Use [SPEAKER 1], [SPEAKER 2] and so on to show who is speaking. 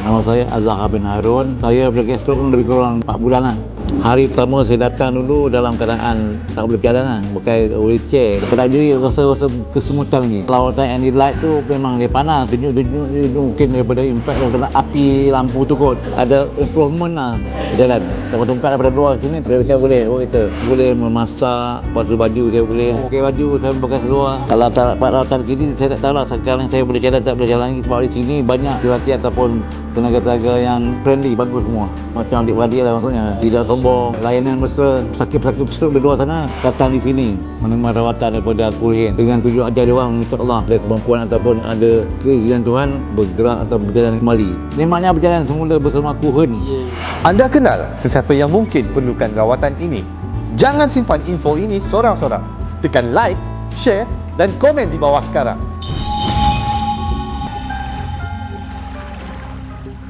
[SPEAKER 1] Nama saya Azhar bin Harun. Saya berdekat stroke lebih kurang 4 bulan lah. Hari pertama saya datang dulu dalam keadaan tak boleh berjalan lah, pakai wheelchair. Pada diri rasa kesemutan lagi. Lawatan yang light tu memang dia panas, denyut mungkin daripada impact kena api lampu tu kot. Ada improvement lah jalan. Tempat-tempat daripada luar sini saya boleh kita boleh memasak, basuh baju saya boleh. Pakai baju saya pakai seluar. Kalau tak dapat rawatan gini saya tak tahu lah sekarang saya boleh jalan tak boleh jalan lagi sebab di sini banyak lelaki ataupun tenaga-tenaga yang friendly, bagus semua. Macam adik-beradik lah maksudnya. Tidak sombong, layanan mesra. Sakit-sakit stroke di luar sana datang di sini menerima rawatan daripada Al-Quran dengan tujuan ajar dia orang insya-Allah ada kemampuan ataupun ada keizinan Tuhan bergerak atau berjalan kembali. Nikmatnya berjalan semula bersama Tuhan.
[SPEAKER 2] Anda kenal sesiapa yang mungkin perlukan rawatan ini? Jangan simpan info ini sorang-sorang. Tekan like, share dan komen di bawah sekarang.